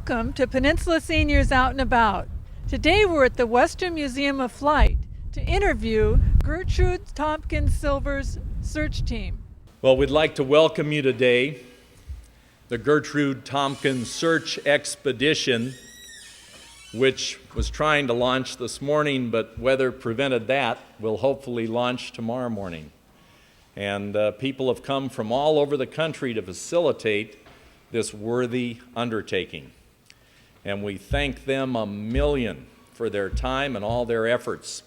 Welcome to Peninsula Seniors Out and About. Today we're at the Western Museum of Flight to interview Gertrude Tompkins Silver's search team. Well, we'd like to welcome you today. The Gertrude Tompkins Search Expedition, which was trying to launch this morning, but weather prevented that, will hopefully launch tomorrow morning. And people have come from all over the country to facilitate this worthy undertaking. And we thank them a million for their time and all their efforts.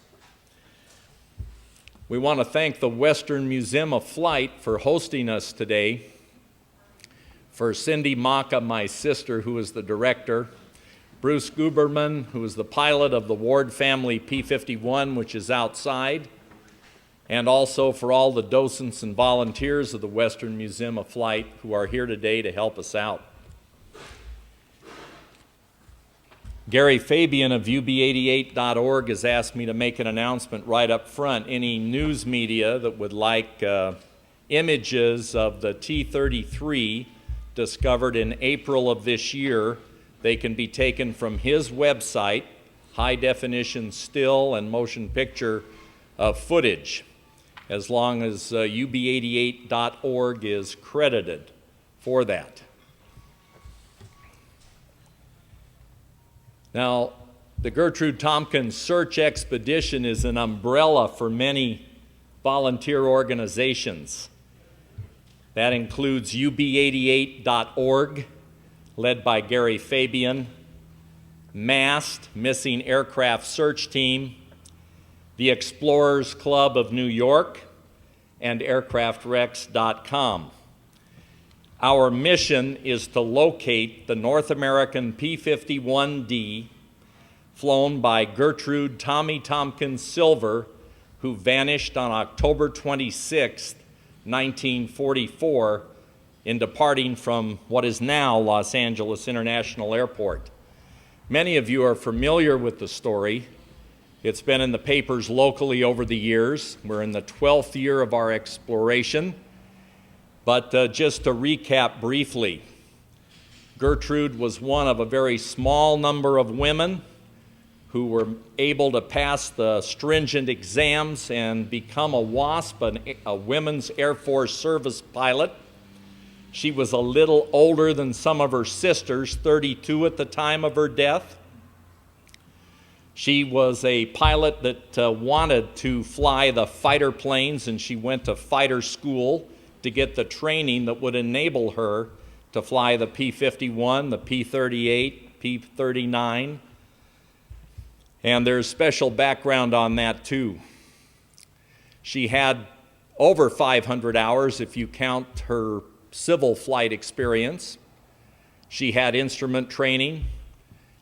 We want to thank the Western Museum of Flight for hosting us today, for Cindy Maka, my sister, who is the director, Bruce Guberman, who is the pilot of the Ward family P-51, which is outside, and also for all the docents and volunteers of the Western Museum of Flight who are here today to help us out. Gary Fabian of UB88.org has asked me to make an announcement right up front. Any news media that would like images of the T-33 discovered in April of this year, they can be taken from his website, high-definition still and motion picture footage, as long as UB88.org is credited for that. Now, the Gertrude Tompkins Search Expedition is an umbrella for many volunteer organizations. That includes UB88.org, led by Gary Fabian, MAST, Missing Aircraft Search Team, the Explorers Club of New York, and aircraftwrecks.com. Our mission is to locate the North American P-51D flown by Gertrude Tommy Tompkins Silver, who vanished on October 26, 1944, in departing from what is now Los Angeles International Airport. Many of you are familiar with the story. It's been in the papers locally over the years. We're in the 12th year of our exploration. But just to recap briefly, Gertrude was one of a very small number of women who were able to pass the stringent exams and become a Wasp, a Women's Air Force Service pilot. She was a little older than some of her sisters, 32 at the time of her death. She was a pilot that wanted to fly the fighter planes, and she went to fighter school to get the training that would enable her to fly the P-51, the P-38, P-39. And there's special background on that too. She had over 500 hours if you count her civil flight experience. She had instrument training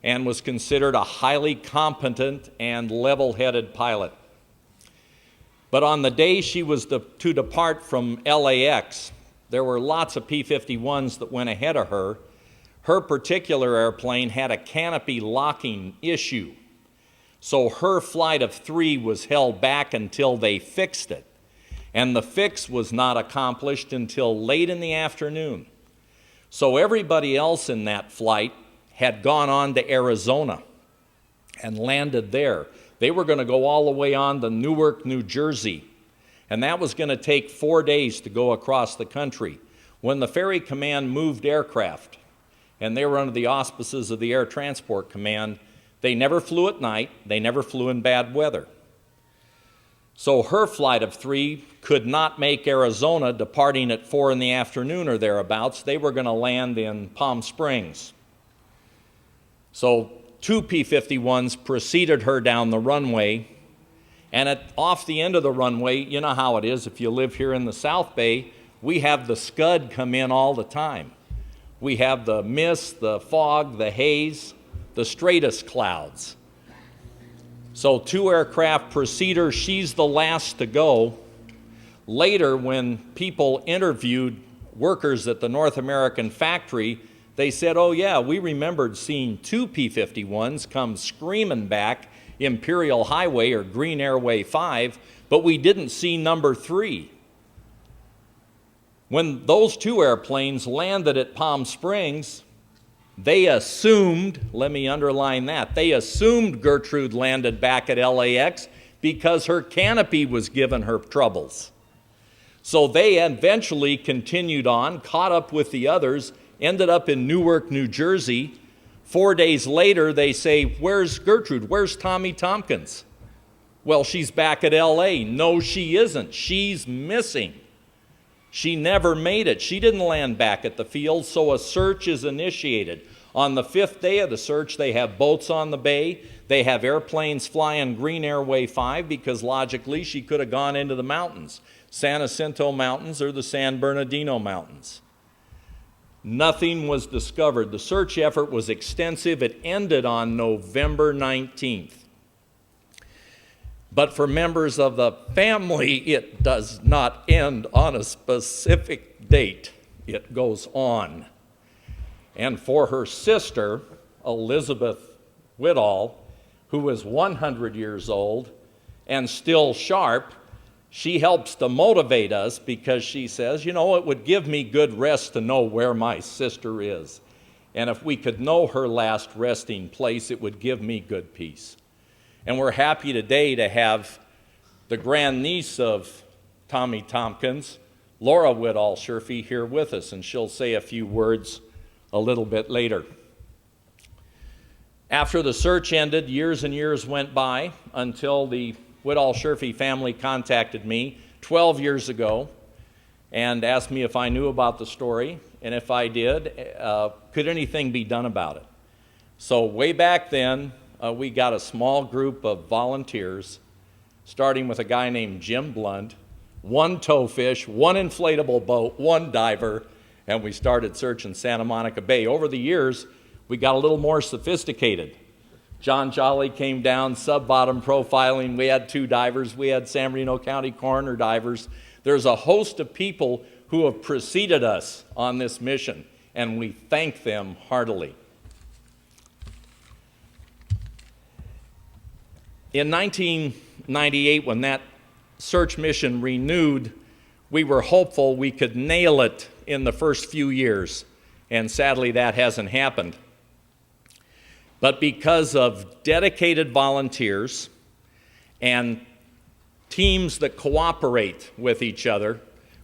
and was considered a highly competent and level-headed pilot. But on the day she was to depart from LAX, there were lots of P-51s that went ahead of her. Her particular airplane had a canopy locking issue, so her flight of 3 was held back until they fixed it. And the fix was not accomplished until late in the afternoon. So everybody else in that flight had gone on to Arizona and landed there. They were going to go all the way on to Newark, New Jersey, and that was going to take 4 days to go across the country. When the Ferry Command moved aircraft, and they were under the auspices of the Air Transport Command, they never flew at night, they never flew in bad weather. So her flight of 3 could not make Arizona, departing at 4 in the afternoon or thereabouts. They were going to land in Palm Springs. So 2 P-51s preceded her down the runway, and off the end of the runway, you know how it is, if you live here in the South Bay, we have the scud come in all the time. We have the mist, the fog, the haze, the stratus clouds. So 2 aircraft precede her, she's the last to go. Later, when people interviewed workers at the North American factory, they said, oh yeah, we remembered seeing 2 P-51s come screaming back Imperial Highway or Green Airway 5, but we didn't see number 3. When those 2 airplanes landed at Palm Springs, They assumed, let me underline that, they assumed Gertrude landed back at LAX because her canopy was giving her troubles. So they eventually continued on, caught up with the others, ended up in Newark, New Jersey. 4 days later, they say, "Where's Gertrude? Where's Tommy Tompkins?" "Well, she's back at LA. "No, she isn't. She's missing. She never made it. She didn't land back at the field," so a search is initiated. On the 5th day of the search, they have boats on the bay. They have airplanes flying Green Airway 5 because logically she could have gone into the mountains, San Jacinto Mountains or the San Bernardino Mountains. Nothing was discovered. The search effort was extensive. It ended on November 19th. But for members of the family, it does not end on a specific date. It goes on. And for her sister, Elizabeth Whitall, who is 100 years old and still sharp, she helps to motivate us because she says, "You know, it would give me good rest to know where my sister is. And if we could know her last resting place, it would give me good peace." And we're happy today to have the grandniece of Tommy Tompkins, Laura Whitall Sherfy, here with us, and she'll say a few words a little bit later. After the search ended, years and years went by until the Whitall Sherfy family contacted me 12 years ago and asked me if I knew about the story, and if I did, could anything be done about it? So way back then, we got a small group of volunteers, starting with a guy named Jim Blunt, 1 towfish, 1 inflatable boat, 1 diver, and we started searching Santa Monica Bay. Over the years, we got a little more sophisticated. John Jolly came down, sub-bottom profiling. We had 2 divers. We had San Bernardino County coroner divers. There's a host of people who have preceded us on this mission, and we thank them heartily. In 1998, when that search mission renewed, we were hopeful we could nail it in the first few years, and sadly that hasn't happened. But because of dedicated volunteers and teams that cooperate with each other,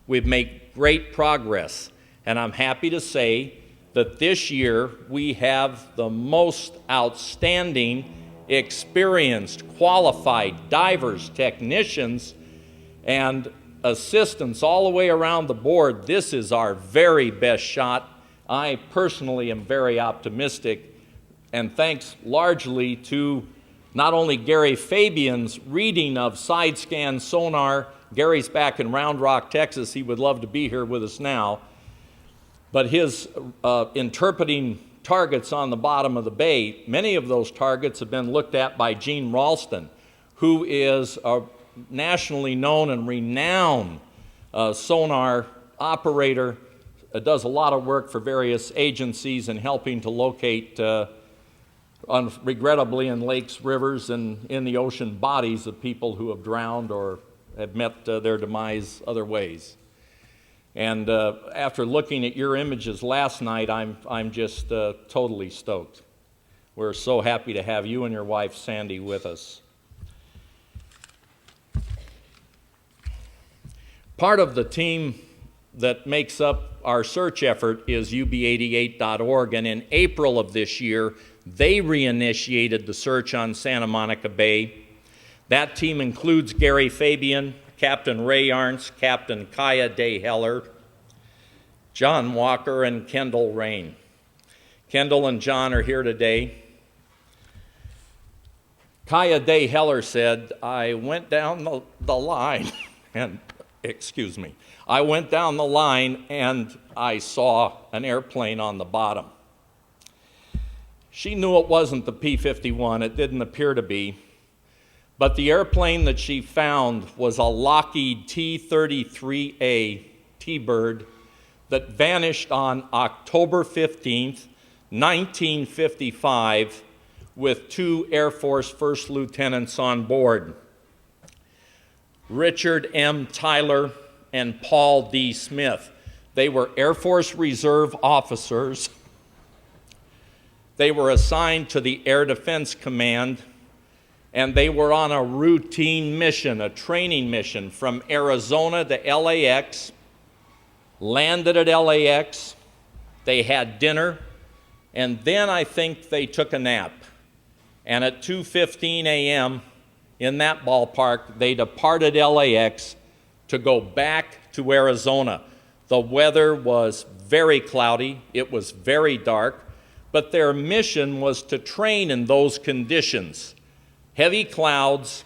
we've made great progress. And I'm happy to say that this year we have the most outstanding, experienced, qualified divers, technicians, and assistants all the way around the board. This is our very best shot. I personally am very optimistic, and thanks largely to not only Gary Fabian's reading of side scan sonar. Gary's back in Round Rock, Texas. He would love to be here with us now. But his interpreting targets on the bottom of the bay, many of those targets have been looked at by Gene Ralston, who is a nationally known and renowned sonar operator, does a lot of work for various agencies in helping to locate, regrettably, in lakes, rivers, and in the ocean bodies of people who have drowned or have met their demise other ways. And after looking at your images last night, I'm just totally stoked. We're so happy to have you and your wife, Sandy, with us. Part of the team that makes up our search effort is UB88.org, and in April of this year, they reinitiated the search on Santa Monica Bay. That team includes Gary Fabian, Captain Ray Arntz, Captain Kaya Day Heller, John Walker, and Kendall Rain. Kendall and John are here today. Kaya Day Heller said, "I went down the line and I went down the line and I saw an airplane on the bottom." She knew it wasn't the P-51. It didn't appear to be. But the airplane that she found was a Lockheed T-33A T-Bird that vanished on October 15th, 1955, with 2 Air Force first lieutenants on board, Richard M. Tyler and Paul D. Smith. They were Air Force Reserve officers They were assigned to the Air Defense Command, and they were on a routine mission, a training mission from Arizona to LAX, landed at LAX, they had dinner, and then I think they took a nap. And at 2:15 a.m., in that ballpark, they departed LAX to go back to Arizona. The weather was very cloudy, it was very dark, but their mission was to train in those conditions. Heavy clouds,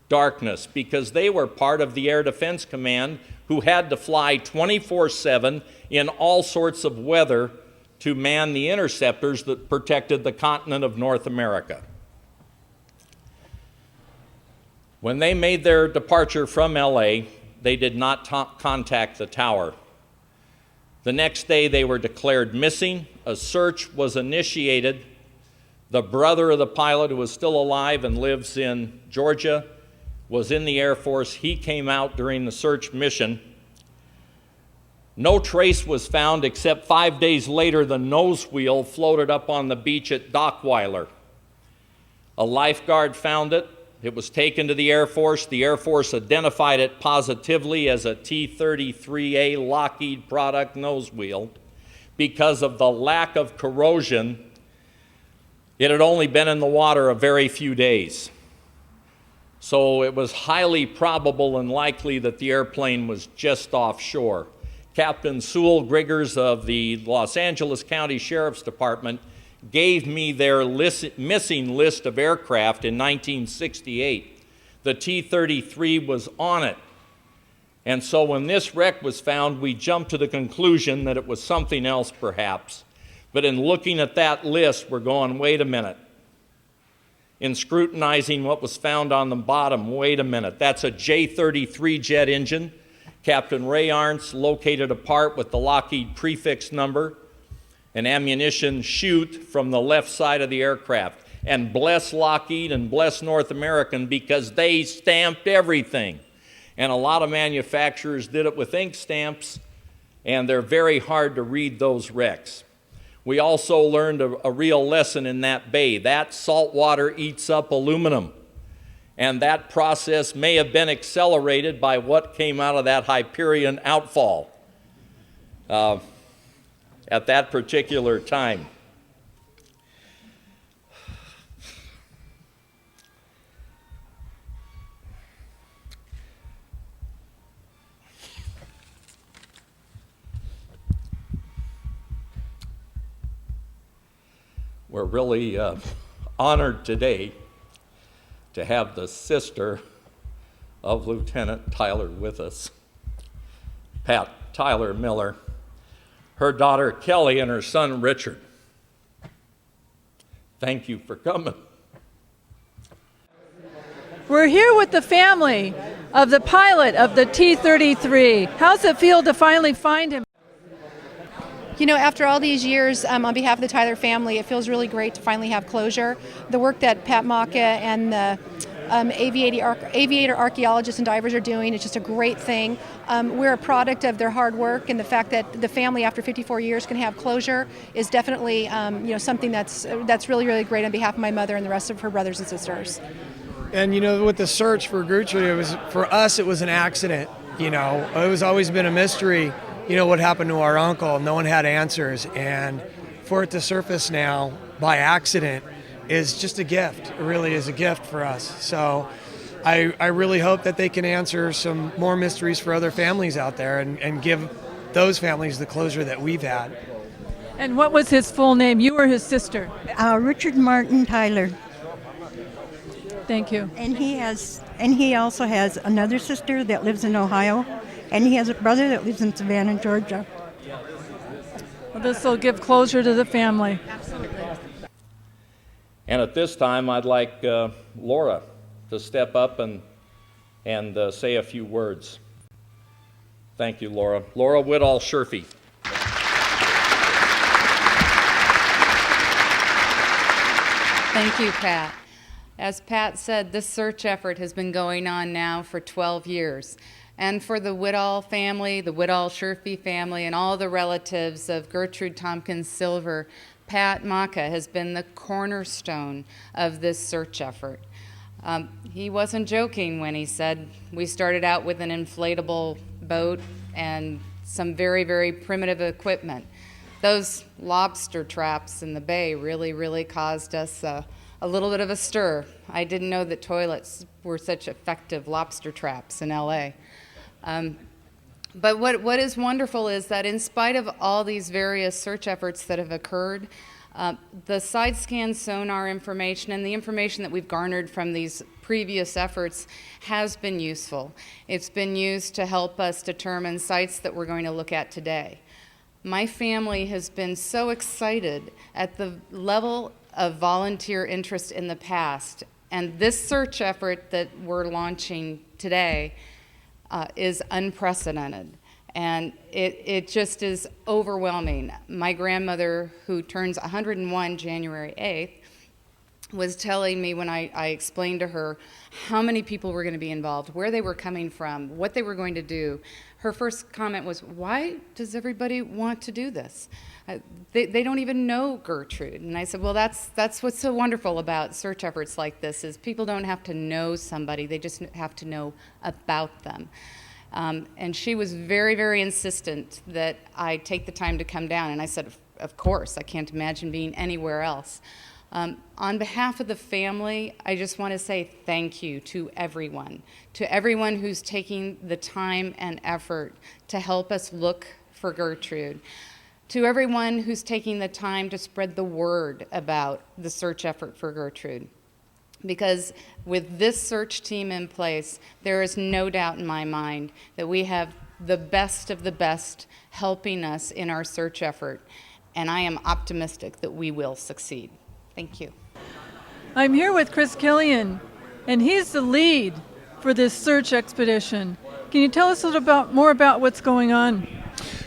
darkness, because they were part of the Air Defense Command who had to fly 24/7 in all sorts of weather to man the interceptors that protected the continent of North America. When they made their departure from LA, they did not contact the tower. The next day they were declared missing. A search was initiated. The brother of the pilot, who was still alive and lives in Georgia, was in the Air Force. He came out during the search mission. No trace was found except 5 days later the nose wheel floated up on the beach at Dockweiler. A lifeguard found it. It was taken to the Air Force. The Air Force identified it positively as a T-33A Lockheed product nose wheel. Because of the lack of corrosion, it had only been in the water a very few days. So it was highly probable and likely that the airplane was just offshore. Captain Sewell Griggers of the Los Angeles County Sheriff's Department gave me their missing list of aircraft in 1968. The T-33 was on it. And so when this wreck was found, we jumped to the conclusion that it was something else perhaps. But in looking at that list, we're going, wait a minute. In scrutinizing what was found on the bottom, wait a minute. That's a J-33 jet engine. Captain Ray Arntz located a part with the Lockheed prefix number, an ammunition chute from the left side of the aircraft. And bless Lockheed and bless North American, because they stamped everything. And a lot of manufacturers did it with ink stamps, and they're very hard to read those wrecks. We also learned a real lesson in that bay. That salt water eats up aluminum. And that process may have been accelerated by what came out of that Hyperion outfall at that particular time. We're really honored today to have the sister of Lieutenant Tyler with us, Pat Tyler Miller, her daughter Kelly, and her son Richard. Thank you for coming. We're here with the family of the pilot of the T-33. How's it feel to finally find him? You know, after all these years, on behalf of the Tyler family, it feels really great to finally have closure. The work that Pat Maka and the aviator archaeologists and divers are doing is just a great thing. We're a product of their hard work, and the fact that the family, after 54 years, can have closure is definitely something that's really, really great on behalf of my mother and the rest of her brothers and sisters. And with the search for Gertrude, for us it was an accident. It was always been a mystery. What happened to our uncle? No one had answers, and for it to surface now by accident is just a gift. It really is a gift for us. So I really hope that they can answer some more mysteries for other families out there and give those families the closure that we've had. And what was his full name? You were his sister. Richard Martin Tyler. Thank you. And he also has another sister that lives in Ohio. And he has a brother that lives in Savannah, Georgia. Well, this will give closure to the family. Absolutely. And at this time, I'd like Laura to step up and say a few words. Thank you, Laura. Laura Woodall-Scherfy. Thank you, Pat. As Pat said, this search effort has been going on now for 12 years. And for the Woodall family, the Woodall-Scherfy family, and all the relatives of Gertrude Tompkins Silver, Pat Maka has been the cornerstone of this search effort. He wasn't joking when he said we started out with an inflatable boat and some very, very primitive equipment. Those lobster traps in the bay really caused us a little bit of a stir. I didn't know that toilets were such effective lobster traps in LA. But what is wonderful is that in spite of all these various search efforts that have occurred, the side scan sonar information and the information that we've garnered from these previous efforts has been useful. It's been used to help us determine sites that we're going to look at today. My family has been so excited at the level of volunteer interest in the past, and this search effort that we're launching today is unprecedented. And it just is overwhelming. My grandmother, who turns 101 January 8th, was telling me when I explained to her how many people were going to be involved, where they were coming from, what they were going to do. Her first comment was, why does everybody want to do this? They don't even know Gertrude. And I said, well, that's what's so wonderful about search efforts like this, is people don't have to know somebody, they just have to know about them. And she was very insistent that I take the time to come down. And I said, of course, I can't imagine being anywhere else. On behalf of the family, I just want to say thank you to everyone who's taking the time and effort to help us look for Gertrude, to everyone who's taking the time to spread the word about the search effort for Gertrude. Because with this search team in place, there is no doubt in my mind that we have the best of the best helping us in our search effort, and I am optimistic that we will succeed. Thank you. I'm here with Chris Killian, and he's the lead for this search expedition. Can you tell us a little more about what's going on?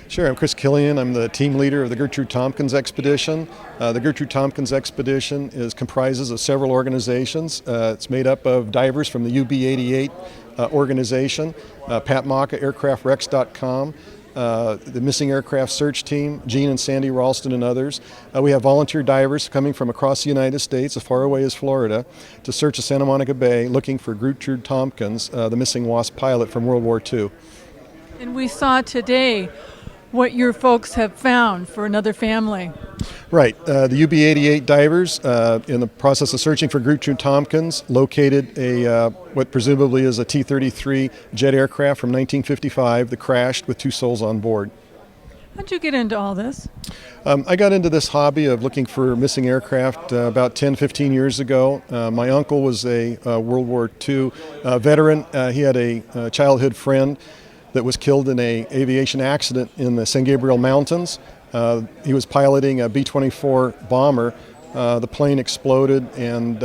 Sure, I'm Chris Killian. I'm the team leader of the Gertrude Tompkins expedition. The Gertrude Tompkins expedition comprises of several organizations. It's made up of divers from the UB-88 organization, Pat Maka, aircraftrex.com, the Missing Aircraft Search Team, Gene and Sandy Ralston and others. We have volunteer divers coming from across the United States, as far away as Florida, to search the Santa Monica Bay looking for Gertrude Tompkins, the missing Wasp pilot from World War II. And we saw today what your folks have found for another family. Right. The UB-88 divers, in the process of searching for Gertrude Tompkins, located what presumably is a T-33 jet aircraft from 1955 that crashed with 2 souls on board. How'd you get into all this? I got into this hobby of looking for missing aircraft about 10, 15 years ago. My uncle was a World War II veteran. He had a childhood friend that was killed in an aviation accident in the San Gabriel Mountains. He was piloting a B-24 bomber. The plane exploded and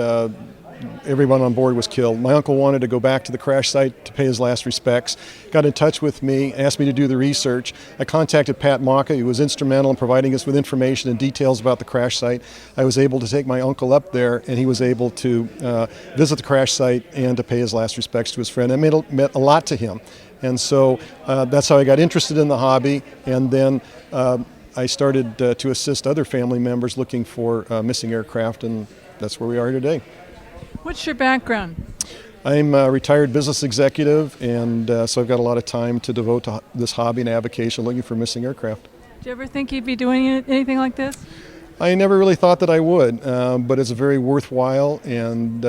everyone on board was killed. My uncle wanted to go back to the crash site to pay his last respects, got in touch with me, asked me to do the research. I contacted Pat Maka, who was instrumental in providing us with information and details about the crash site. I was able to take my uncle up there, and he was able to visit the crash site and to pay his last respects to his friend. It meant a lot to him. And so that's how I got interested in the hobby, and then I started to assist other family members looking for missing aircraft, and that's where we are today. What's your background? I'm a retired business executive, and so I've got a lot of time to devote to this hobby and avocation looking for missing aircraft. Did you ever think you'd be doing anything like this? I never really thought that I would, but it's a very worthwhile and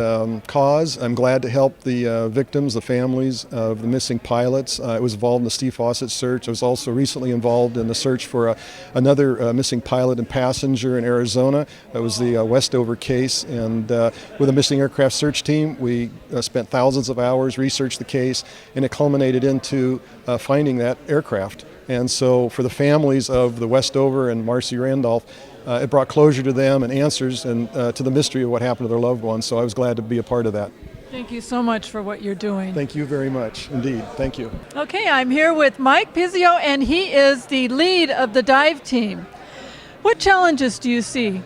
cause. I'm glad to help the victims, the families of the missing pilots. I was involved in the Steve Fawcett search. I was also recently involved in the search for another missing pilot and passenger in Arizona. That was the Westover case, and with a missing aircraft search team, we spent thousands of hours, researched the case, and it culminated into finding that aircraft. And so for the families of the Westover and Marcy Randolph, it brought closure to them and answers and to the mystery of what happened to their loved ones. So I was glad to be a part of that. Thank you so much for what you're doing. Thank you very much indeed. Thank you. Okay, I'm here with Mike Pizzio, and he is the lead of the dive team. What challenges do you see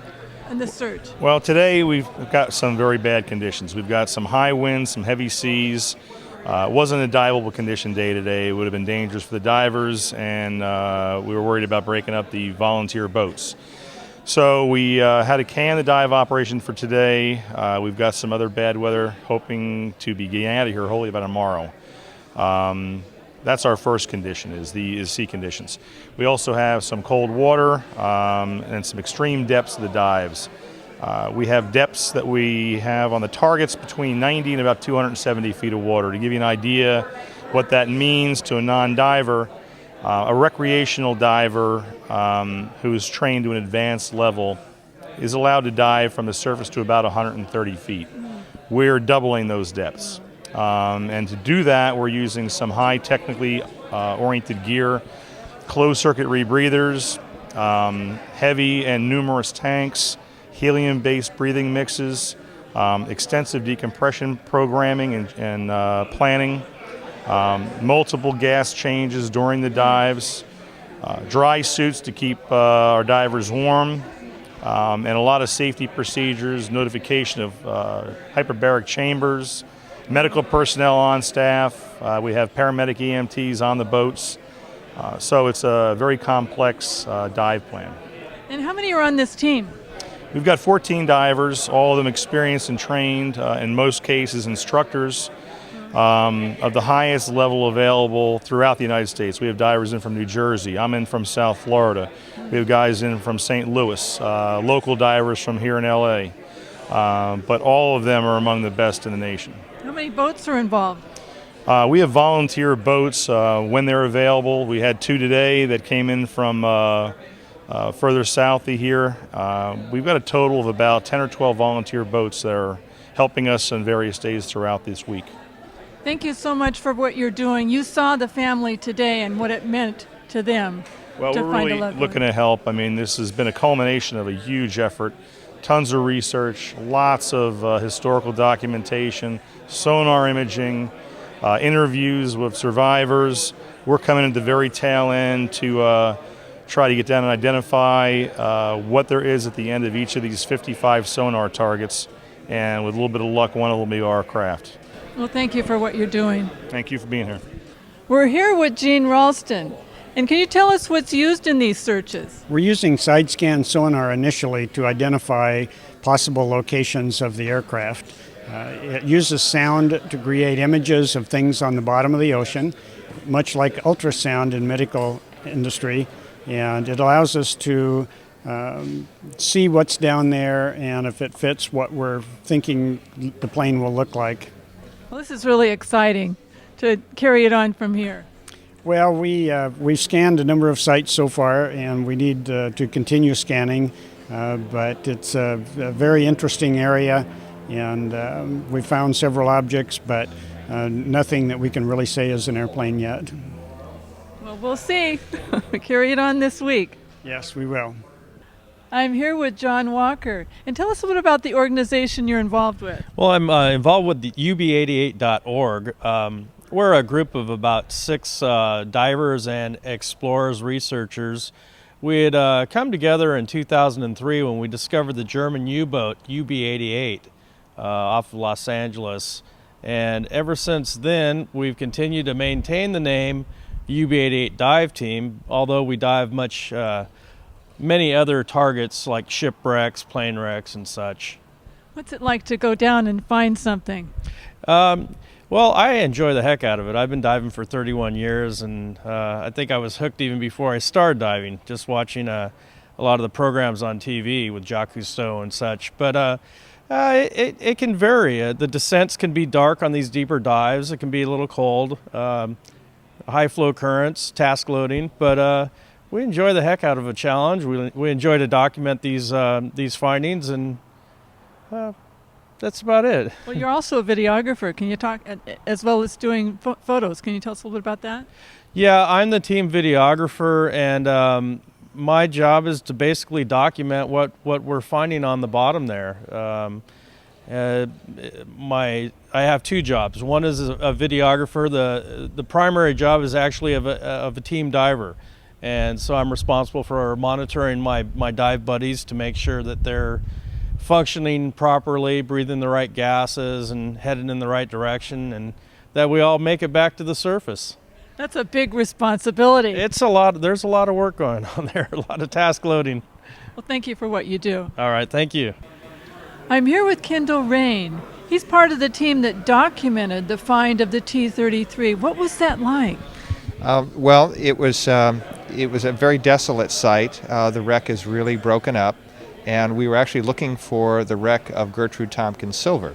in this search? Well, today we've got some very bad conditions. We've got some high winds, some heavy seas. It wasn't a diveable condition day today. It would have been dangerous for the divers, and we were worried about breaking up the volunteer boats. So we had to can the dive operation for today. We've got some other bad weather, hoping to be getting out of here hopefully by tomorrow. That's our first condition, is sea conditions. We also have some cold water and some extreme depths of the dives. We have depths that we have on the targets between 90 and about 270 feet of water. To give you an idea what that means to a non-diver, a recreational diver who's trained to an advanced level is allowed to dive from the surface to about 130 feet. We're doubling those depths. And to do that, we're using some high technically oriented gear, closed circuit rebreathers, heavy and numerous tanks, helium-based breathing mixes, extensive decompression programming and planning, multiple gas changes during the dives, dry suits to keep our divers warm, and a lot of safety procedures, notification of hyperbaric chambers, medical personnel on staff. We have paramedic EMTs on the boats. So it's a very complex dive plan. And how many are on this team? We've got 14 divers, all of them experienced and trained, in most cases instructors of the highest level available throughout the United States. We have divers in from New Jersey. I'm in from South Florida. We have guys in from St. Louis, local divers from here in LA. But all of them are among the best in the nation. How many boats are involved? We have volunteer boats when they're available. We had 2 today that came in from further south of here. We've got a total of about 10 or 12 volunteer boats that are helping us on various days throughout this week. Thank you so much for what you're doing. You saw the family today and what it meant to them Well, to we're find really a loved looking one. to help. I mean, this has been a culmination of a huge effort. Tons of research, lots of historical documentation, sonar imaging, interviews with survivors. We're coming at the very tail end to try to get down and identify what there is at the end of each of these 55 sonar targets. And with a little bit of luck, one of them will be our craft. Well, thank you for what you're doing. Thank you for being here. We're here with Gene Ralston. And can you tell us what's used in these searches? We're using side scan sonar initially to identify possible locations of the aircraft. It uses sound to create images of things on the bottom of the ocean, much like ultrasound in medical industry, and it allows us to see what's down there and if it fits what we're thinking the plane will look like. Well, this is really exciting to carry it on from here. Well, we've scanned a number of sites so far, and we need to continue scanning, but it's a very interesting area, and we found several objects, but nothing that we can really say is an airplane yet. Well, we'll see. Carry it on this week. Yes, we will. I'm here with John Walker. And tell us a bit about the organization you're involved with. Well, I'm involved with the UB88.org. We're a group of about 6 divers and explorers, researchers. We had come together in 2003 when we discovered the German U-boat UB88 off of Los Angeles. And ever since then, we've continued to maintain the name UB88 Dive Team, although we dive many other targets like shipwrecks, plane wrecks, and such. What's it like to go down and find something? Well, I enjoy the heck out of it. I've been diving for 31 years, and I think I was hooked even before I started diving, just watching a lot of the programs on TV with Jacques Cousteau and such. But it can vary. The descents can be dark on these deeper dives. It can be a little cold, high flow currents, task loading, but we enjoy the heck out of a challenge. We enjoy to document these findings, and that's about it. Well, you're also a videographer. Can you talk, as well as doing photos, can you tell us a little bit about that? Yeah, I'm the team videographer, and my job is to basically document what we're finding on the bottom there. I have 2 jobs. One is a videographer. The primary job is actually of a team diver. And so I'm responsible for monitoring my dive buddies to make sure that they're functioning properly, breathing the right gases, and heading in the right direction, and that we all make it back to the surface. That's a big responsibility. It's a lot. There's a lot of work going on there, a lot of task loading. Well, thank you for what you do. All right, thank you. I'm here with Kendall Rain. He's part of the team that documented the find of the T-33. What was that like? Well, it was a very desolate site. The wreck is really broken up, and we were actually looking for the wreck of Gertrude Tompkins silver.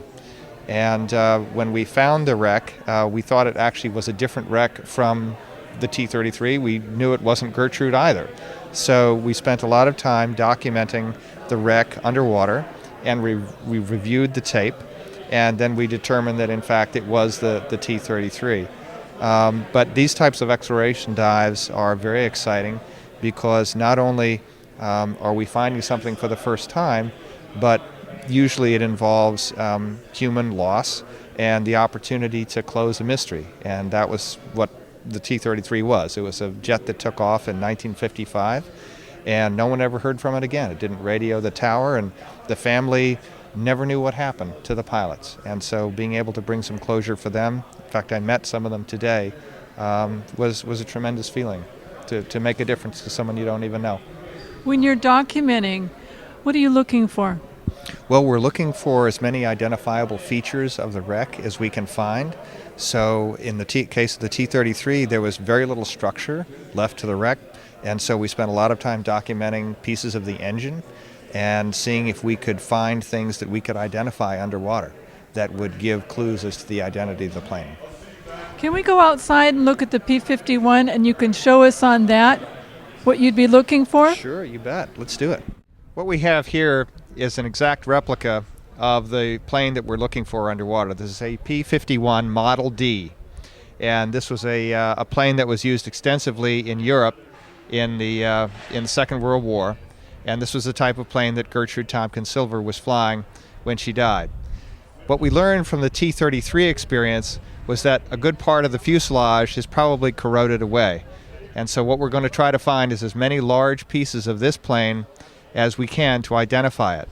And when we found the wreck, we thought it actually was a different wreck from the T-33. We knew it wasn't Gertrude either. So we spent a lot of time documenting the wreck underwater, and we reviewed the tape, and then we determined that in fact it was the T-33. But these types of exploration dives are very exciting because not only are we finding something for the first time, but usually it involves human loss and the opportunity to close a mystery. And that was what the T-33 was. It was a jet that took off in 1955, and no one ever heard from it again. It didn't radio the tower, and the family never knew what happened to the pilots. And so being able to bring some closure for them, in fact I met some of them today, was a tremendous feeling to make a difference to someone you don't even know. When you're documenting, what are you looking for? Well, we're looking for as many identifiable features of the wreck as we can find. So in the case of the T-33, there was very little structure left to the wreck, and so we spent a lot of time documenting pieces of the engine and seeing if we could find things that we could identify underwater that would give clues as to the identity of the plane. Can we go outside and look at the P-51 and you can show us on that what you'd be looking for? Sure, you bet. Let's do it. What we have here is an exact replica of the plane that we're looking for underwater. This is a P-51 Model D, and this was a plane that was used extensively in Europe in the Second World War, and this was the type of plane that Gertrude Tompkins Silver was flying when she died. What we learned from the T-33 experience was that a good part of the fuselage is probably corroded away, and so what we're going to try to find is as many large pieces of this plane as we can to identify it.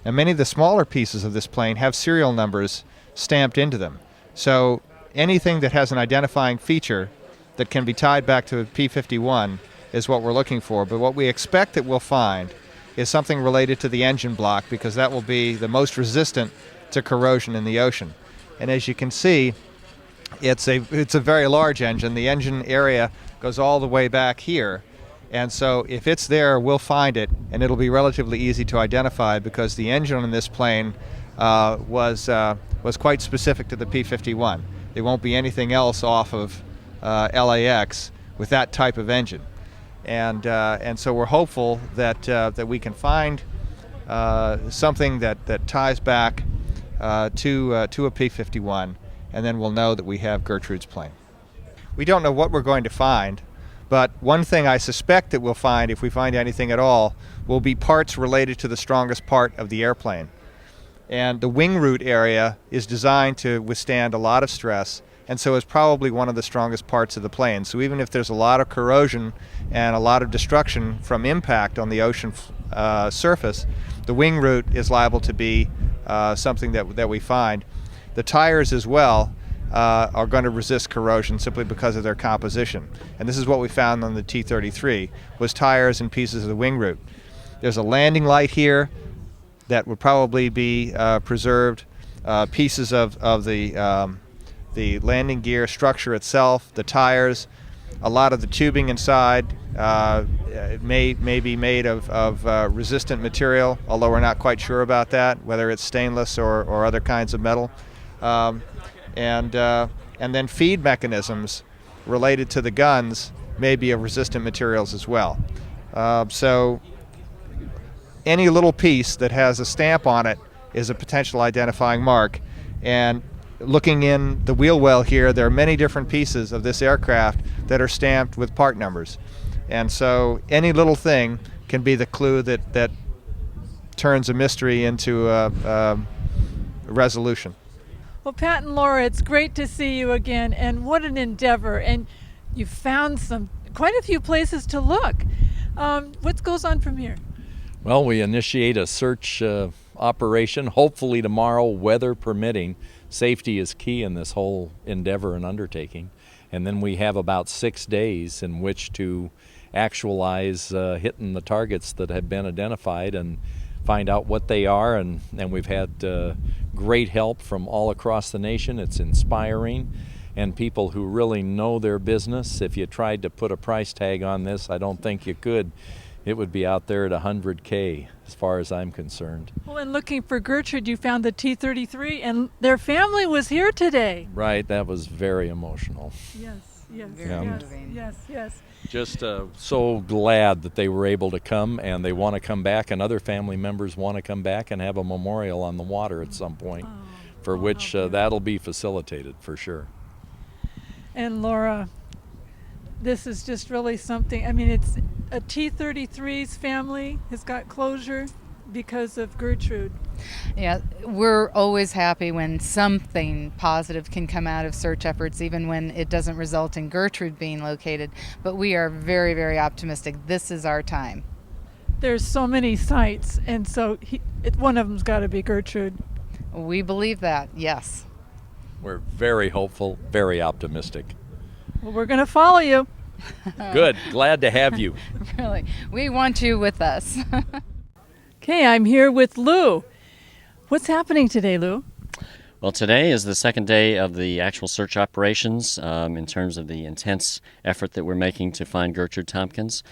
And many of the smaller pieces of this plane have serial numbers stamped into them. So anything that has an identifying feature that can be tied back to a P-51 is what we're looking for. But what we expect that we'll find is something related to the engine block, because that will be the most resistant to corrosion in the ocean. And as you can see, it's a very large engine. The engine area goes all the way back here. And so if it's there, we'll find it, and it'll be relatively easy to identify because the engine on this plane was quite specific to the P-51. There won't be anything else off of LAX with that type of engine. And so we're hopeful that we can find something that ties back to a P-51, and then we'll know that we have Gertrude's plane. We don't know what we're going to find, but one thing I suspect that we'll find, if we find anything at all, will be parts related to the strongest part of the airplane. And the wing root area is designed to withstand a lot of stress, and so is probably one of the strongest parts of the plane. So even if there's a lot of corrosion and a lot of destruction from impact on the ocean surface, the wing root is liable to be something that we find. The tires as well are going to resist corrosion simply because of their composition. And this is what we found on the T-33, was tires and pieces of the wing root. There's a landing light here that would probably be preserved, pieces of the landing gear structure itself, the tires, a lot of the tubing inside may be made of resistant material, although we're not quite sure about that, whether it's stainless or other kinds of metal. And then feed mechanisms related to the guns may be of resistant materials as well. So any little piece that has a stamp on it is a potential identifying mark. And looking in the wheel well here, there are many different pieces of this aircraft that are stamped with part numbers. And so any little thing can be the clue that turns a mystery into a resolution. Well, Pat and Laura, it's great to see you again, and what an endeavor. And you found quite a few places to look. What goes on from here? Well, we initiate a search operation, hopefully tomorrow, weather permitting. Safety is key in this whole endeavor and undertaking. And then we have about 6 days in which to actualize hitting the targets that have been identified and find out what they are. And we've had great help from all across the nation. It's inspiring, and people who really know their business. If you tried to put a price tag on this, I don't think you could. It would be out there at $100K as far as I'm concerned. Well, in looking for Gertrude, you found the T-33, and their family was here today. Right, that was very emotional. Yes, yes, Very yes, moving. yes. Just so glad that they were able to come, and they want to come back, and other family members want to come back and have a memorial on the water at some point, for which that'll be facilitated for sure. And Laura, this is just really something. I mean, it's a T-33's family has got closure because of Gertrude. Yeah, we're always happy when something positive can come out of search efforts, even when it doesn't result in Gertrude being located. But we are very, very optimistic. This is our time. There's so many sites, and so one of them's got to be Gertrude. We believe that, yes. We're very hopeful, very optimistic. Well, we're going to follow you. Good, glad to have you. Really, we want you with us. Okay, I'm here with Lou. What's happening today, Lou? Well, today is the second day of the actual search operations in terms of the intense effort that we're making to find Gertrude Tompkins.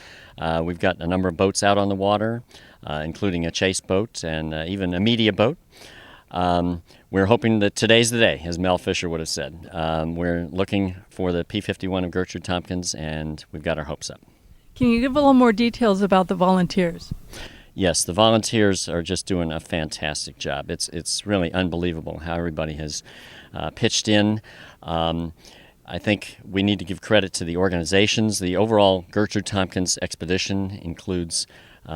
We've got a number of boats out on the water, including a chase boat and even a media boat. We're hoping that today's the day, as Mel Fisher would have said. We're looking for the P-51 of Gertrude Tompkins, and we've got our hopes up. Can you give a little more details about the volunteers? Yes, the volunteers are just doing a fantastic job. It's really unbelievable how everybody has pitched in. I think we need to give credit to the organizations. The overall Gertrude Tompkins expedition includes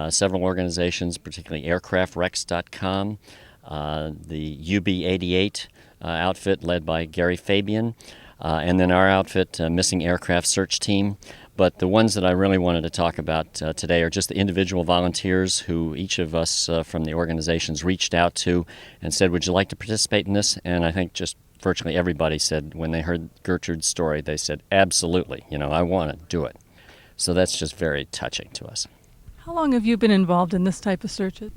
several organizations, particularly aircraftwrecks.com, the UB-88 outfit led by Gary Fabian, and then our outfit, Missing Aircraft Search Team. But the ones that I really wanted to talk about today are just the individual volunteers who each of us from the organizations reached out to and said, would you like to participate in this? And I think just virtually everybody said, when they heard Gertrude's story, they said, absolutely, I want to do it. So that's just very touching to us. How long have you been involved in this type of searches?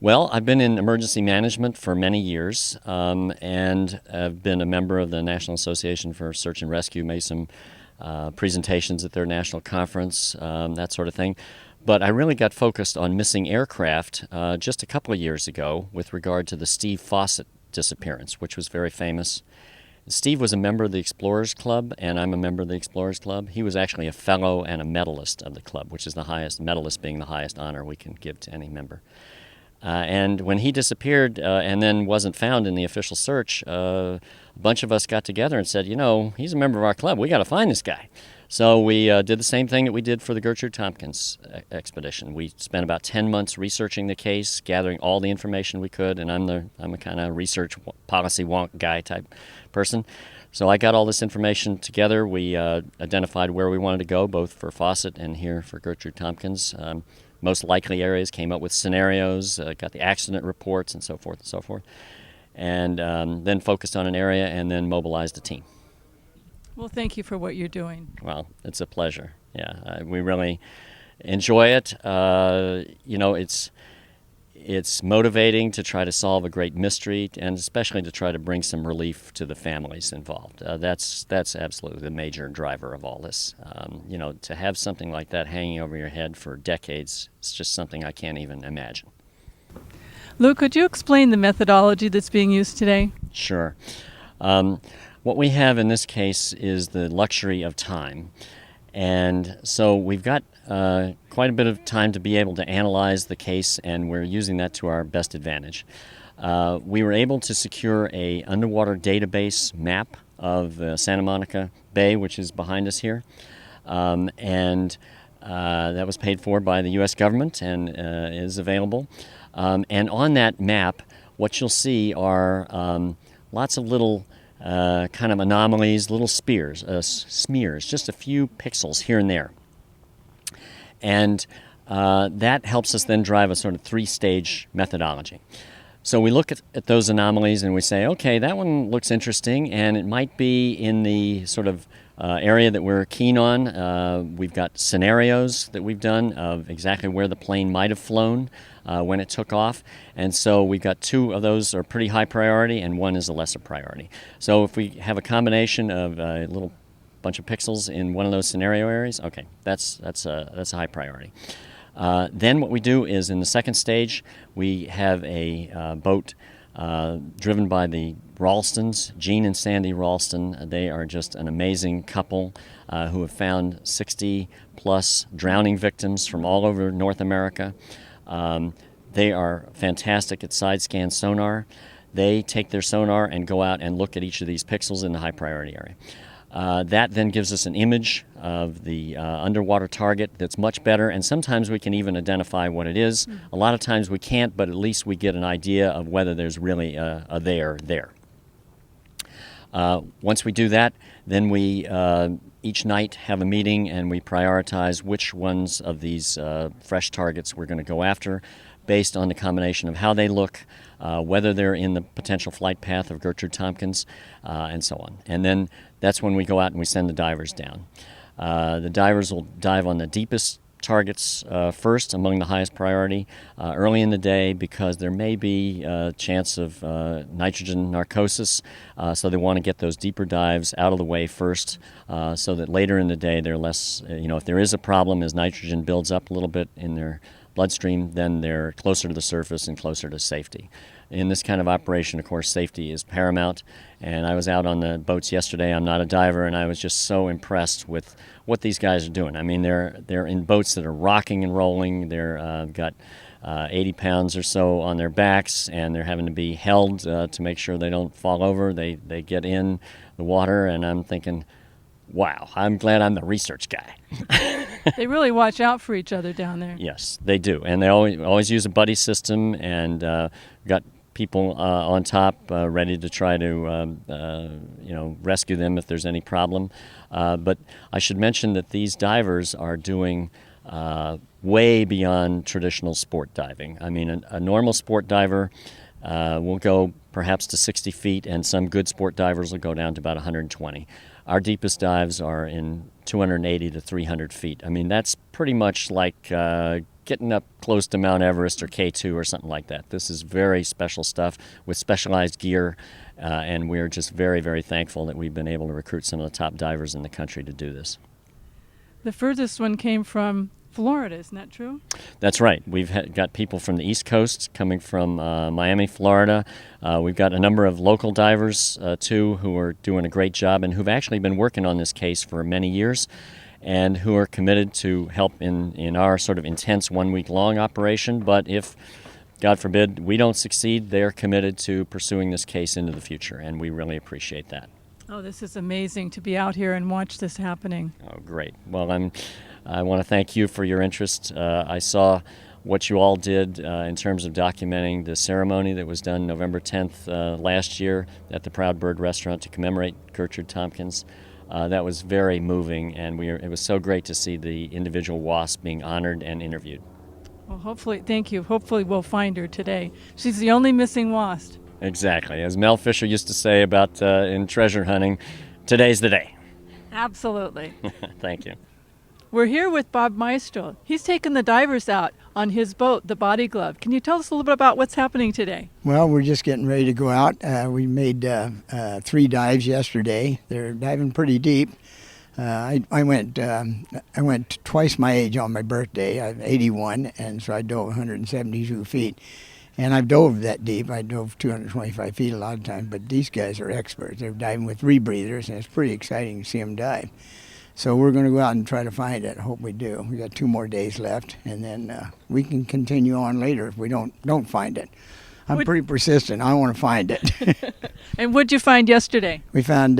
Well, I've been in emergency management for many years, and I've been a member of the National Association for Search and Rescue, made some presentations at their national conference, that sort of thing. But I really got focused on missing aircraft just a couple of years ago with regard to the Steve Fawcett disappearance, which was very famous. Steve was a member of the Explorers Club, and I'm a member of the Explorers Club. He was actually a fellow and a medalist of the club, which is the highest, medalist being the highest honor we can give to any member. And when he disappeared and then wasn't found in the official search, a bunch of us got together and said, he's a member of our club. We got to find this guy. So we did the same thing that we did for the Gertrude Tompkins expedition. We spent about 10 months researching the case, gathering all the information we could, and I'm a kind of research policy wonk guy type person. So I got all this information together. We identified where we wanted to go, both for Fawcett and here for Gertrude Tompkins. Most likely areas, came up with scenarios, got the accident reports, and so forth, and then focused on an area and then mobilized a team. Well, thank you for what you're doing. Well, it's a pleasure. Yeah, we really enjoy it. It's motivating to try to solve a great mystery, and especially to try to bring some relief to the families involved. That's absolutely the major driver of all this. To have something like that hanging over your head for decades, it's just something I can't even imagine. Lou, could you explain the methodology that's being used today? Sure. What we have in this case is the luxury of time. And so we've got quite a bit of time to be able to analyze the case, and we're using that to our best advantage. We were able to secure an underwater database map of Santa Monica Bay, which is behind us here. And that was paid for by the U.S. government and is available. And on that map, what you'll see are lots of little kind of anomalies, little smears, just a few pixels here and there. And that helps us then drive a sort of three-stage methodology. So we look at those anomalies and we say, okay, that one looks interesting, and it might be in the sort of area that we're keen on. We've got scenarios that we've done of exactly where the plane might have flown when it took off. And so we've got 2 of those are pretty high priority, and 1 is a lesser priority. So if we have a combination of a little bunch of pixels in one of those scenario areas, okay, that's a high priority. Then what we do is in the second stage, we have a boat driven by the Ralstons, Gene and Sandy Ralston. They are just an amazing couple who have found 60 plus drowning victims from all over North America. They are fantastic at side scan sonar. They take their sonar and go out and look at each of these pixels in the high priority area. That then gives us an image of the underwater target that's much better, and sometimes we can even identify what it is. A lot of times we can't, but at least we get an idea of whether there's really a there there. Once we do that, then we each night have a meeting and we prioritize which ones of these fresh targets we're going to go after based on the combination of how they look, whether they're in the potential flight path of Gertrude Tompkins, and so on. And then that's when we go out and we send the divers down. The divers will dive on the deepest targets first, among the highest priority, early in the day, because there may be a chance of nitrogen narcosis, so they want to get those deeper dives out of the way first, so that later in the day they're less, if there is a problem as nitrogen builds up a little bit in their bloodstream, then they're closer to the surface and closer to safety. In this kind of operation, of course, safety is paramount, and I was out on the boats yesterday. I'm not a diver, and I was just so impressed with what these guys are doing. I mean, they're in boats that are rocking and rolling. They're got 80 pounds or so on their backs, and they're having to be held to make sure they don't fall over. They get in the water, and I'm thinking, wow, I'm glad I'm the research guy. They really watch out for each other down there. Yes, they do, and they always use a buddy system, and got people on top ready to try to rescue them if there's any problem. But I should mention that these divers are doing way beyond traditional sport diving. I mean, a normal sport diver will go perhaps to 60 feet, and some good sport divers will go down to about 120. Our deepest dives are in 280 to 300 feet. I mean, that's pretty much like getting up close to Mount Everest or K2 or something like that. This is very special stuff with specialized gear, and we're just very, very thankful that we've been able to recruit some of the top divers in the country to do this. The furthest one came from Florida, isn't that true? That's right. We've got people from the East Coast coming from Miami, Florida. We've got a number of local divers, too, who are doing a great job and who've actually been working on this case for many years and who are committed to help in our sort of intense one-week-long operation. But if, God forbid, we don't succeed, they're committed to pursuing this case into the future, and we really appreciate that. Oh, this is amazing to be out here and watch this happening. Oh, great. Well, I want to thank you for your interest. I saw what you all did in terms of documenting the ceremony that was done November 10th last year at the Proud Bird Restaurant to commemorate Gertrude Tompkins. That was very moving, and it was so great to see the individual Wasp being honored and interviewed. Well, hopefully, thank you. Hopefully we'll find her today. She's the only missing Wasp. Exactly. As Mel Fisher used to say about in treasure hunting, today's the day. Absolutely. Thank you. We're here with Bob Maestro. He's taken the divers out on his boat, the Body Glove. Can you tell us a little bit about what's happening today? Well, we're just getting ready to go out. We made 3 dives yesterday. They're diving pretty deep. I went twice my age on my birthday. I'm 81, and so I dove 172 feet. And I've dove that deep. I dove 225 feet a lot of times, but these guys are experts. They're diving with rebreathers, and it's pretty exciting to see them dive. So we're going to go out and try to find it. I hope we do. We got 2 more days left, and then we can continue on later if we don't find it. I'm pretty persistent. I want to find it. And what'd you find yesterday? We found,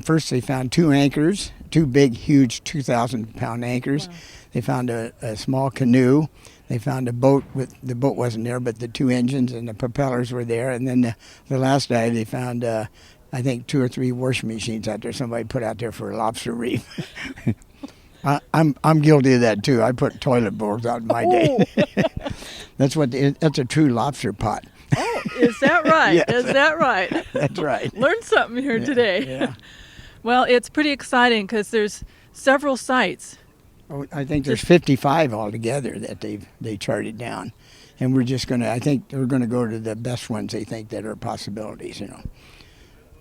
first they found 2 anchors, 2 big, huge 2,000-pound anchors. Wow. They found a small canoe. They found a boat. The boat wasn't there, but the 2 engines and the propellers were there. And then the last dive, they found, I think, 2 or 3 washing machines out there. Somebody put out there for a lobster reef. I'm guilty of that too. I put toilet bowls out in my day. That's a true lobster pot. Oh, is that right? Yes. Is that right? That's right. Learned something here today. Yeah. Well, it's pretty exciting because there's several sites. Oh, I think there's 55 altogether that they charted down, and we're just gonna. I think we're gonna go to the best ones they think that are possibilities. You know,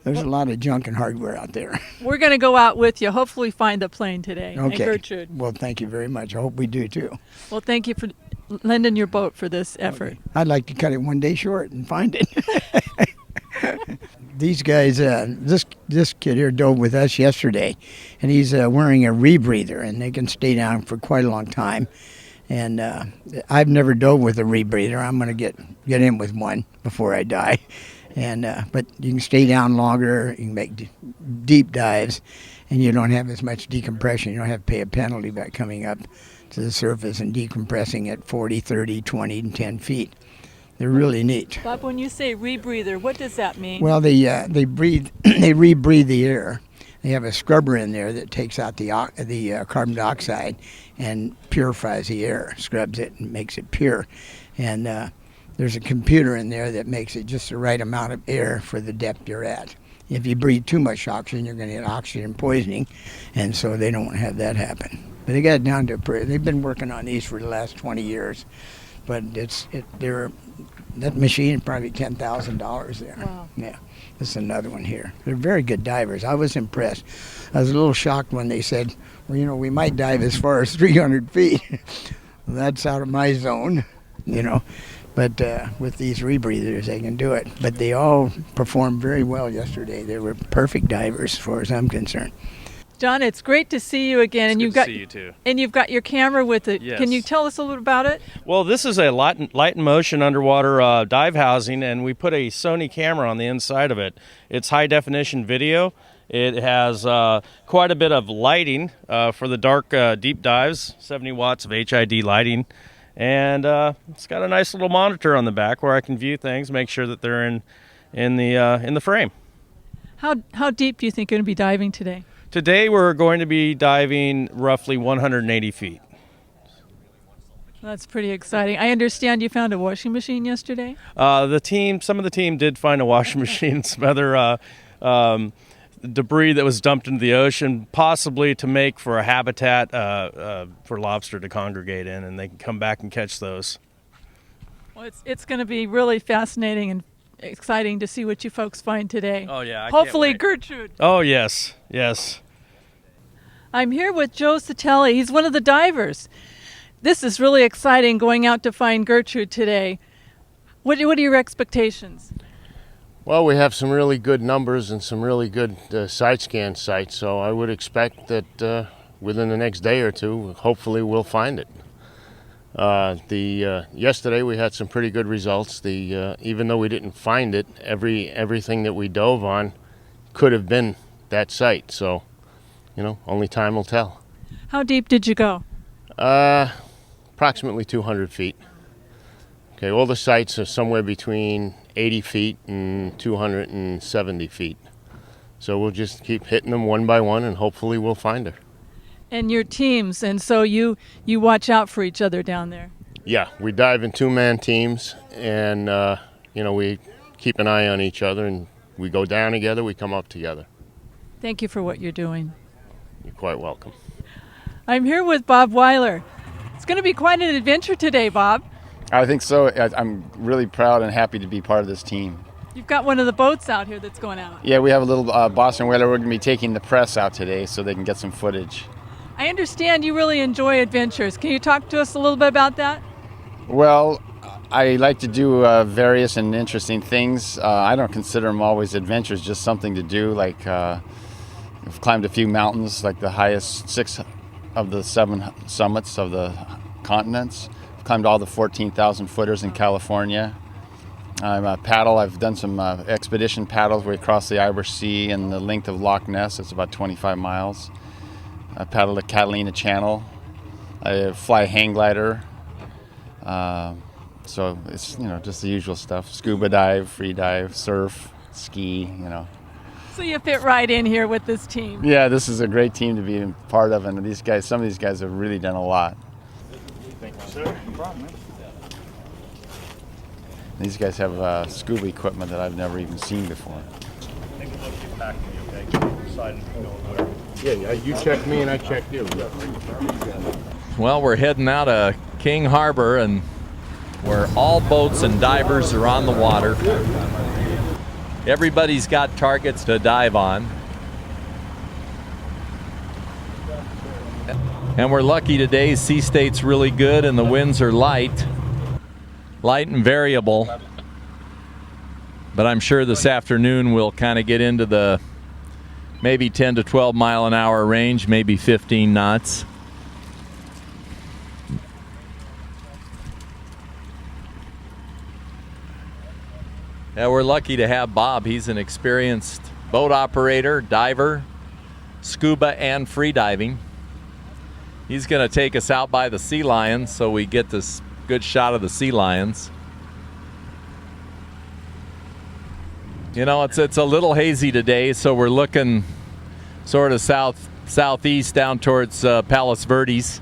there's a lot of junk and hardware out there. We're going to go out with you. Hopefully find the plane today. And Okay. Gertrude. Well, thank you very much. I hope we do too. Well, thank you for lending your boat for this effort. I'd like to cut it one day short and find it. These guys, this kid here dove with us yesterday, and he's wearing a rebreather, and they can stay down for quite a long time. And I've never dove with a rebreather. I'm going to get in with one before I die. And but you can stay down longer. You can make deep dives, and you don't have as much decompression. You don't have to pay a penalty by coming up to the surface and decompressing at 40, 30, 20, and 10 feet. They're really neat. Bob, when you say rebreather, what does that mean? Well, they breathe. They rebreathe the air. They have a scrubber in there that takes out the carbon dioxide and purifies the air, scrubs it and makes it pure. And there's a computer in there that makes it just the right amount of air for the depth you're at. If you breathe too much oxygen, you're going to get oxygen poisoning, and so they don't want to have that happen. But they got it down to they've been working on these for the last 20 years, but that machine is probably $10,000 there. Wow. Yeah, this is another one here. They're very good divers. I was impressed. I was a little shocked when they said, well, you know, we might dive as far as 300 feet. That's out of my zone, you know. But with these rebreathers, they can do it. But they all performed very well yesterday. They were perfect divers, as far as I'm concerned. John, it's great to see you again. It's And good to see you too. And you've got your camera with it. Yes. Can you tell us a little bit about it? Well, this is a light and motion underwater dive housing, and we put a Sony camera on the inside of it. It's high definition video. It has quite a bit of lighting for the dark deep dives, 70 watts of HID lighting. And it's got a nice little monitor on the back where I can view things, make sure that they're in the frame. How deep do you think you're going to be diving today? Today we're going to be diving roughly 180 feet. That's pretty exciting. I understand you found a washing machine yesterday? Some of the team did find a washing machine, some other debris that was dumped into the ocean, possibly to make for a habitat for lobster to congregate in, and they can come back and catch those. Well, it's going to be really fascinating and exciting to see what you folks find today. Oh, yeah. Hopefully, Gertrude. Oh, yes. Yes. I'm here with Joe Satelli. He's one of the divers. This is really exciting, going out to find Gertrude today. What are your expectations? Well, we have some really good numbers and some really good side scan sites, so I would expect that within the next day or two, hopefully we'll find it. Yesterday we had some pretty good results. Even though we didn't find it, everything that we dove on could have been that site. So, you know, only time will tell. How deep did you go? Approximately 200 feet. Okay, all the sites are somewhere between 80 feet and 270 feet. So we'll just keep hitting them one by one, and hopefully we'll find her. And your teams, and so you watch out for each other down there. Yeah, we dive in two-man teams, and we keep an eye on each other, and we go down together, we come up together. Thank you for what you're doing. You're quite welcome. I'm here with Bob Weiler. It's going to be quite an adventure today, Bob. I think so. I'm really proud and happy to be part of this team. You've got one of the boats out here that's going out. Yeah, we have a little Boston whaler. We're going to be taking the press out today so they can get some footage. I understand you really enjoy adventures. Can you talk to us a little bit about that? Well, I like to do various and interesting things. I don't consider them always adventures, just something to do. Like I've climbed a few mountains, like the highest 6 of the 7 summits of the continents. I've climbed all the 14,000 footers in California. I'm a paddle. I've done some expedition paddles where we cross the Irish Sea and the length of Loch Ness. It's about 25 miles. I paddle the Catalina Channel. I fly a hang glider. So it's, just the usual stuff. Scuba dive, free dive, surf, ski, So you fit right in here with this team. Yeah, this is a great team to be part of, and some of these guys have really done a lot. Thank you, sir. No problem, man. These guys have scuba equipment that I've never even seen before. Take a look at your pack, okay? Decide where. Yeah, you check me and I check you. Well, we're heading out of King Harbor, and where all boats and divers are on the water. Everybody's got targets to dive on. And we're lucky today, sea state's really good and the winds are light and variable. But I'm sure this afternoon we'll kind of get into the maybe 10 to 12 mile an hour range, maybe 15 knots. Yeah, we're lucky to have Bob. He's an experienced boat operator, diver, scuba and free diving. He's going to take us out by the sea lions so we get this good shot of the sea lions. You know, it's a little hazy today, so we're looking sort of southeast down towards Palos Verdes.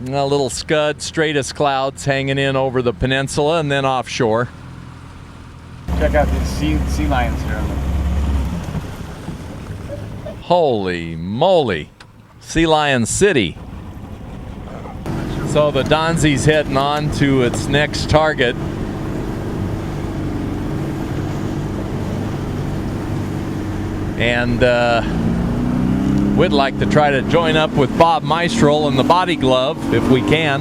A little scud, straightest clouds hanging in over the peninsula and then offshore. Check out these sea lions here. Holy moly, Sea Lion City. So the Donzi's heading on to its next target. And we'd like to try to join up with Bob Meistrel in the body glove if we can.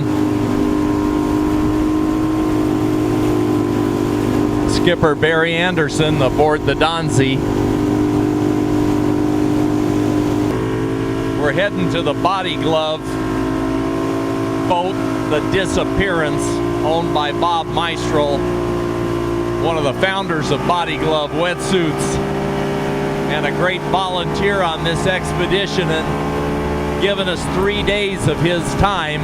Skipper Barry Anderson aboard the Donzi. We're heading to the body glove boat, the Disappearance, owned by Bob Meistrel, one of the founders of Body Glove Wetsuits, and a great volunteer on this expedition, and given us 3 days of his time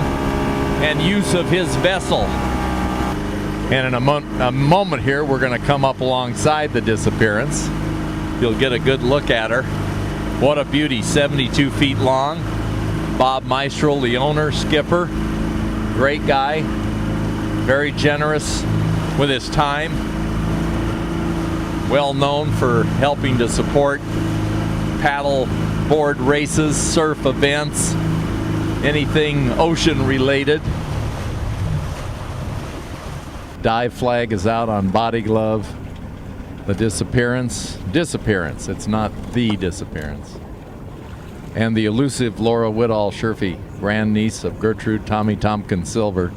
and use of his vessel. And in a moment here, we're going to come up alongside the Disappearance. You'll get a good look at her. What a beauty, 72 feet long. Bob Meistrel, the owner, skipper, great guy, very generous with his time. Well known for helping to support paddle board races, surf events, anything ocean related. Dive flag is out on Body Glove. The Disappearance, it's not the Disappearance. And the elusive Laura Whitall Sherfy, grandniece of Gertrude Tompkins Silver.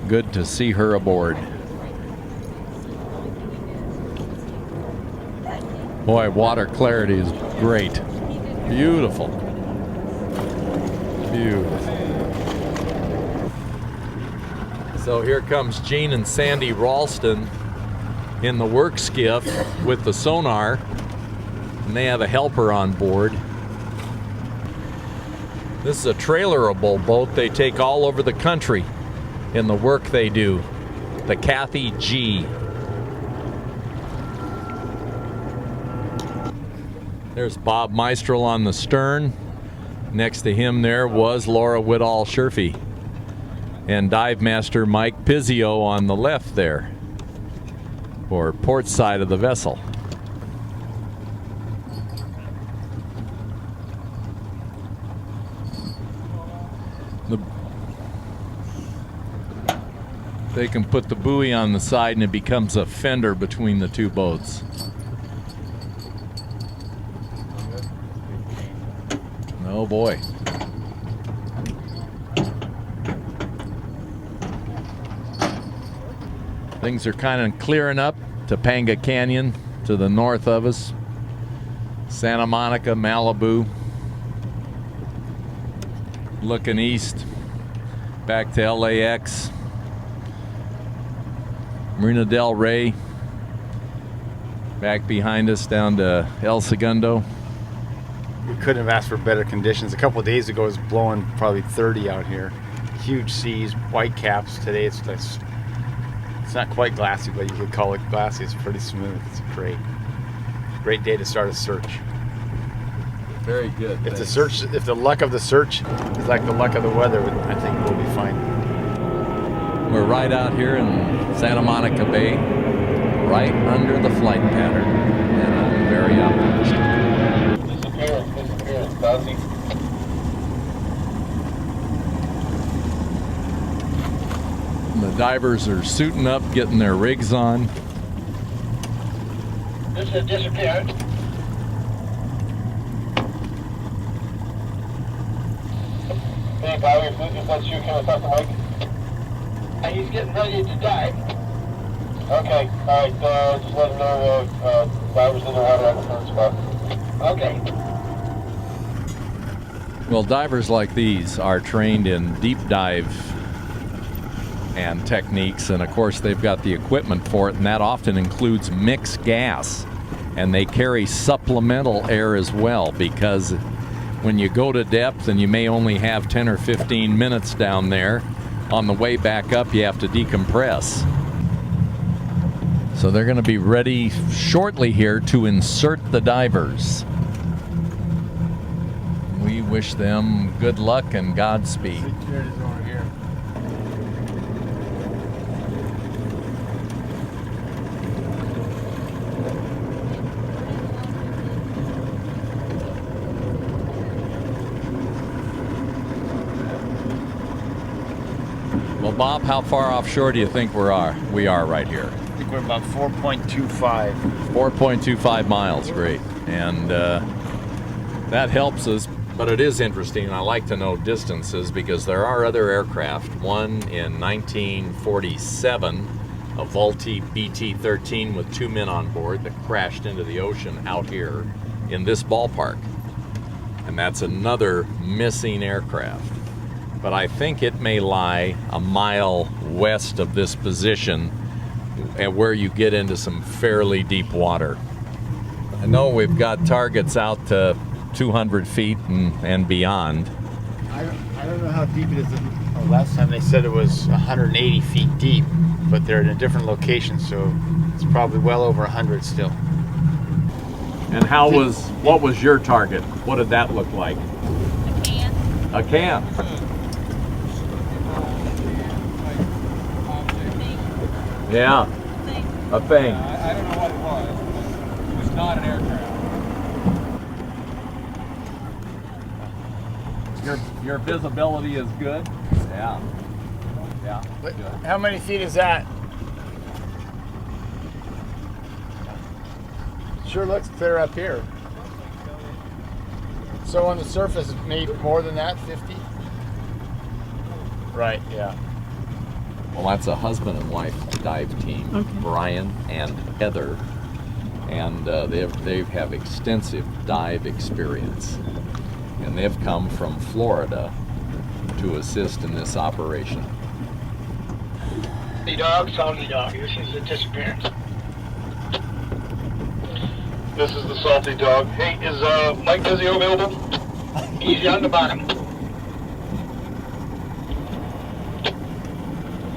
Good to see her aboard. Boy, water clarity is great. Beautiful. Beautiful. So here comes Gene and Sandy Ralston in the work skiff with the sonar, and they have a helper on board. This is a trailerable boat they take all over the country in the work they do. The Kathy G. There's Bob Meistrel on the stern. Next to him there was Laura Whitall Sherfy, and dive master Mike Pizzio on the left there, or port side of the vessel. They can put the buoy on the side and it becomes a fender between the two boats. Oh boy. Things are kind of clearing up. Topanga Canyon to the north of us. Santa Monica, Malibu. Looking east, back to LAX. Marina del Rey. Back behind us down to El Segundo. We couldn't have asked for better conditions. A couple of days ago it was blowing probably 30 out here. Huge seas, white caps. Today it's not quite glassy, but you could call it glassy. It's pretty smooth. It's great day to start a search. Very good. If the luck of the search is like the luck of the weather, I think we'll be fine. We're right out here in Santa Monica Bay, right under the flight pattern, and I'm very optimistic. Disappearance, Dusty. The divers are suiting up, getting their rigs on. This is disappearance. Hey, Bobby, if that's you, can I talk to Mike? He's getting ready to dive. Okay, all right, just let him know divers in the water at the third spot. Okay. Well, divers like these are trained in deep dive and techniques, and of course they've got the equipment for it, and that often includes mixed gas, and they carry supplemental air as well, because when you go to depth and you may only have 10 or 15 minutes down there, on the way back up you have to decompress. So they're going to be ready shortly here to insert the divers. We wish them good luck and Godspeed. Well, Bob, how far offshore do you think we are right here? I think we're about 4.25. 4.25 miles, great. And that helps us, but it is interesting, and I like to know distances because there are other aircraft. One in 1947, a Vultee BT-13 with 2 men on board that crashed into the ocean out here in this ballpark. And that's another missing aircraft. But I think it may lie a mile west of this position where you get into some fairly deep water. I know we've got targets out to 200 feet and beyond. I don't know how deep it is. Last time they said it was 180 feet deep, but they're in a different location, so it's probably well over 100 still. And what was your target? What did that look like? A can. A can. Yeah, a thing. I don't know what it was. It was not an aircraft. Your visibility is good? Yeah. Yeah. Good. How many feet is that? Sure looks clear up here. So on the surface, maybe more than that, 50? Right, yeah. Well, that's a husband and wife dive team, okay. Brian and Heather, and they have extensive dive experience, and they've come from Florida to assist in this operation. Salty dog, salty dog. This is a disappearance. This is the salty dog. Hey, is Mike Dizio available? He's on the bottom.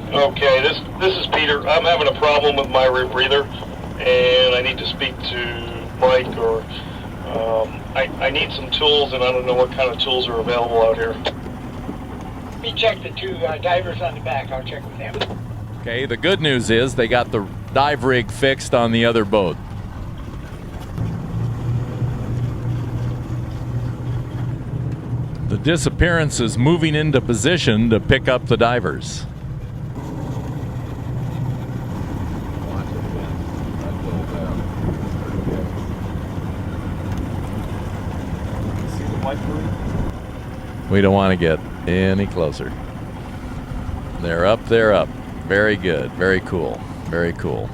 Okay, this is Peter. I'm having a problem with my rear breather, and I need to speak to Mike, or I need some tools, and I don't know what kind of tools are available out here. Let me check the two divers on the back. I'll check with them. Okay, the good news is they got the dive rig fixed on the other boat. The disappearance is moving into position to pick up the divers. We don't want to get any closer. They're up, they're up. Very good, very cool, very cool.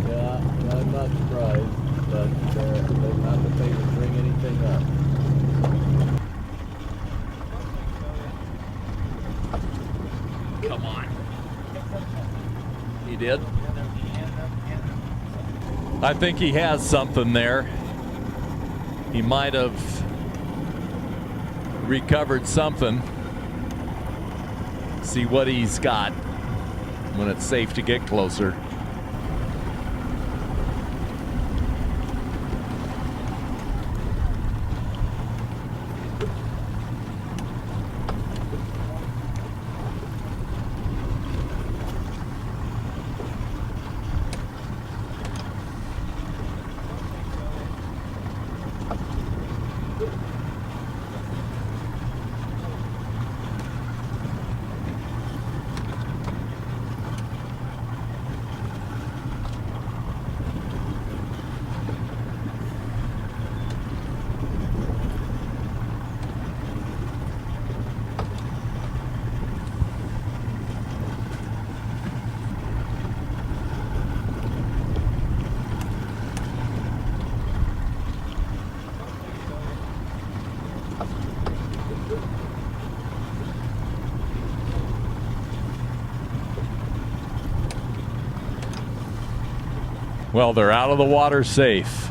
Yeah, I'm not surprised, but they're not the thing to bring anything up. Come on. He did? I think he has something there. He might have recovered something. See what he's got when it's safe to get closer. Well, they're out of the water safe.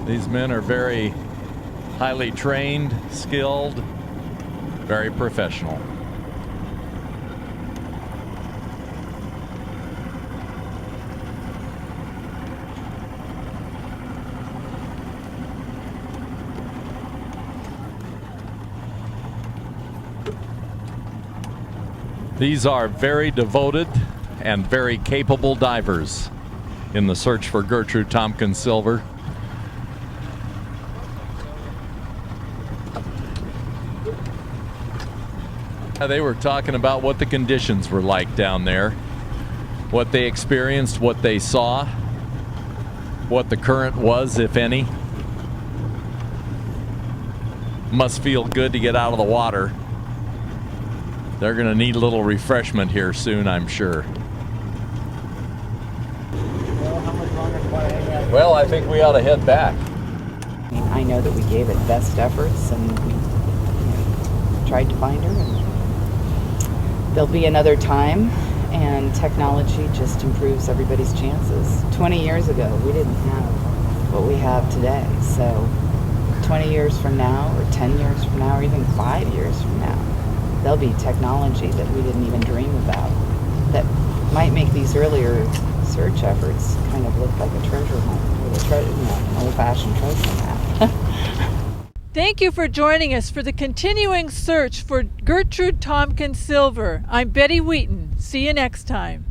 These men are very highly trained, skilled, very professional. These are very devoted and very capable divers in the search for Gertrude Tompkins silver. They were talking about what the conditions were like down there, what they experienced, what they saw, what the current was, if any. Must feel good to get out of the water. They're going to need a little refreshment here soon, I'm sure. Well, I think we ought to head back. I know that we gave it best efforts and we tried to find her. And there'll be another time, and technology just improves everybody's chances. 20 years ago, we didn't have what we have today. So 20 years from now, or 10 years from now, or even 5 years from now, there'll be technology that we didn't even dream about that might make these earlier search efforts kind of look like a treasure hunt with an old-fashioned treasure map. Thank you for joining us for the continuing search for Gertrude Tompkins silver. I'm Betty Wheaton. See you next time.